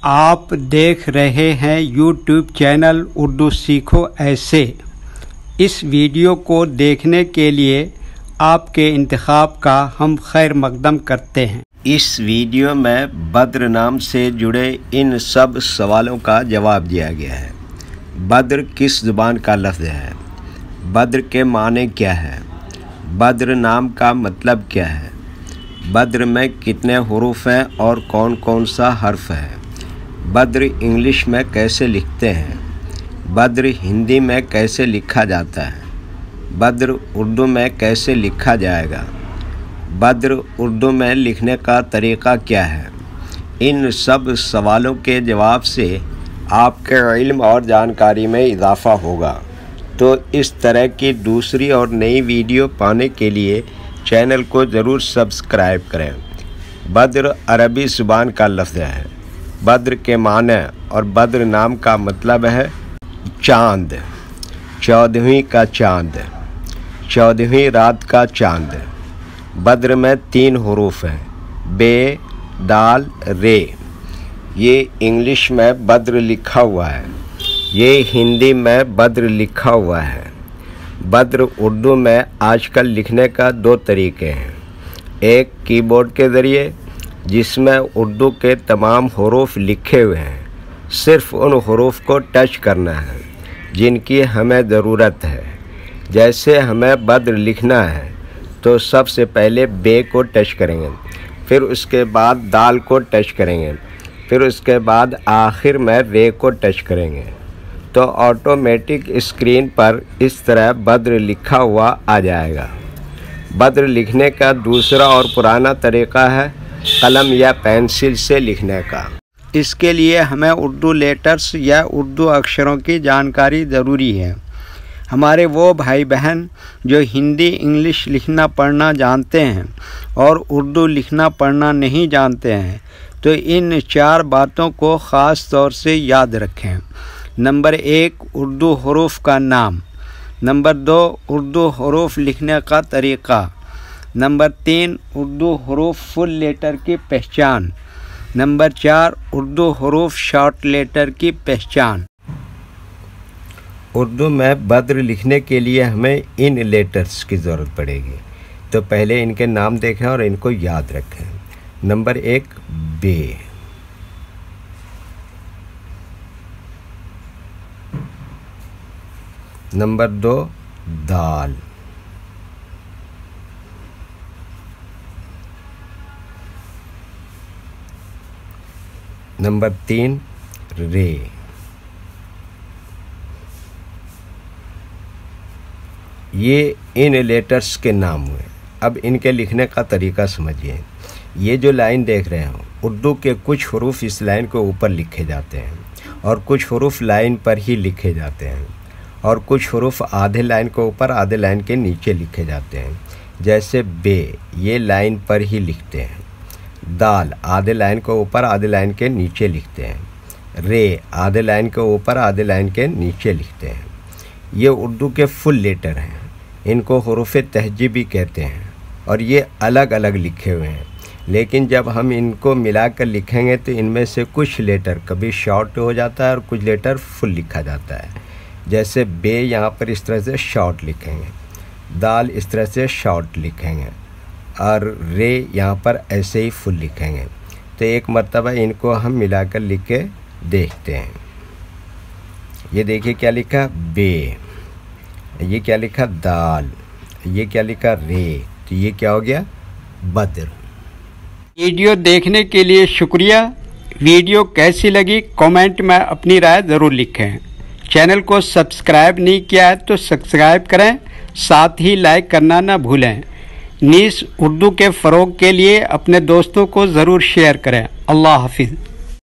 आप देख रहे हैं YouTube चैनल उर्दू सीखो ऐसे। इस वीडियो को देखने के लिए आपके इंतखाब का हम खैर मकदम करते हैं। इस वीडियो में बद्र नाम से जुड़े इन सब सवालों का जवाब दिया गया है। बद्र किस ज़ुबान का लफ्ज़ है? बद्र के माने क्या है? बद्र नाम का मतलब क्या है? बद्र में कितने हुरूफ हैं और कौन कौन सा हर्फ है? बद्र इंग्लिश में कैसे लिखते हैं? बद्र हिंदी में कैसे लिखा जाता है? बद्र उर्दू में कैसे लिखा जाएगा? बद्र उर्दू में लिखने का तरीक़ा क्या है? इन सब सवालों के जवाब से आपके इल्म और जानकारी में इजाफ़ा होगा। तो इस तरह की दूसरी और नई वीडियो पाने के लिए चैनल को ज़रूर सब्सक्राइब करें। बद्र अरबी ज़ुबान का लफ्ज़ है। बद्र के माने और बद्र नाम का मतलब है चाँद, 14वीं का चाँद, 14वीं रात का चाँद। बद्र में 3 हुरूफ हैं, बे, दाल, रे। ये इंग्लिश में बद्र लिखा हुआ है, ये हिंदी में बद्र लिखा हुआ है। बद्र उर्दू में आजकल लिखने का 2 तरीके हैं। एक कीबोर्ड के ज़रिए, जिसमें उर्दू के तमाम हुरूफ लिखे हुए हैं, सिर्फ़ उन हुरूफ को टच करना है जिनकी हमें ज़रूरत है। जैसे हमें बद्र लिखना है तो सबसे पहले बे को टच करेंगे, फिर उसके बाद दाल को टच करेंगे, फिर उसके बाद आखिर में रे को टच करेंगे, तो ऑटोमेटिक स्क्रीन पर इस तरह बद्र लिखा हुआ आ जाएगा। बद्र लिखने का दूसरा और पुराना तरीक़ा है कलम या पेंसिल से लिखने का। इसके लिए हमें उर्दू लेटर्स या उर्दू अक्षरों की जानकारी ज़रूरी है। हमारे वो भाई बहन जो हिंदी इंग्लिश लिखना पढ़ना जानते हैं और उर्दू लिखना पढ़ना नहीं जानते हैं, तो इन 4 बातों को ख़ास तौर से याद रखें। नंबर 1, उर्दू हुरूफ का नाम। नंबर 2, उर्दू हुरूफ लिखने का तरीक़ा। नंबर 3, उर्दू हुरूफ फुल लेटर की पहचान। नंबर 4, उर्दू हुरूफ शॉर्ट लेटर की पहचान। उर्दू में बद्र लिखने के लिए हमें इन लेटर्स की ज़रूरत पड़ेगी। तो पहले इनके नाम देखें और इनको याद रखें। नंबर 1, बे। नंबर 2, दाल। नंबर 3, रे। ये इन लेटर्स के नाम हुए। अब इनके लिखने का तरीका समझिए। ये जो लाइन देख रहे हो, उर्दू के कुछ हुरूफ इस लाइन के ऊपर लिखे जाते हैं और कुछ हुरूफ लाइन पर ही लिखे जाते हैं और कुछ हुरूफ आधे लाइन के ऊपर आधे लाइन के नीचे लिखे जाते हैं। जैसे बे, ये लाइन पर ही लिखते हैं। दाल आधे लाइन के ऊपर आधे लाइन के नीचे लिखते हैं। रे आधे लाइन के ऊपर आधे लाइन के नीचे लिखते हैं। ये उर्दू के फुल लेटर हैं, इनको हुरूफ तहजीबी कहते हैं और ये अलग अलग लिखे हुए हैं। लेकिन जब हम इनको मिलाकर लिखेंगे तो इनमें से कुछ लेटर कभी शॉर्ट हो जाता है और कुछ लेटर फुल लिखा जाता है। जैसे बे यहाँ पर इस तरह से शॉर्ट लिखेंगे, दाल इस तरह से शॉर्ट लिखेंगे और रे यहाँ पर ऐसे ही फुल लिखेंगे। तो एक मर्तबा इनको हम मिलाकर लिख के देखते हैं। ये देखिए क्या लिखा बे, ये क्या लिखा दाल, ये क्या लिखा रे, तो ये क्या हो गया बद्र। वीडियो देखने के लिए शुक्रिया। वीडियो कैसी लगी कमेंट में अपनी राय ज़रूर लिखें। चैनल को सब्सक्राइब नहीं किया है तो सब्सक्राइब करें, साथ ही लाइक करना ना भूलें। नीस उर्दू के फ़रोग़ के लिए अपने दोस्तों को ज़रूर शेयर करें। अल्लाह हाफिज़।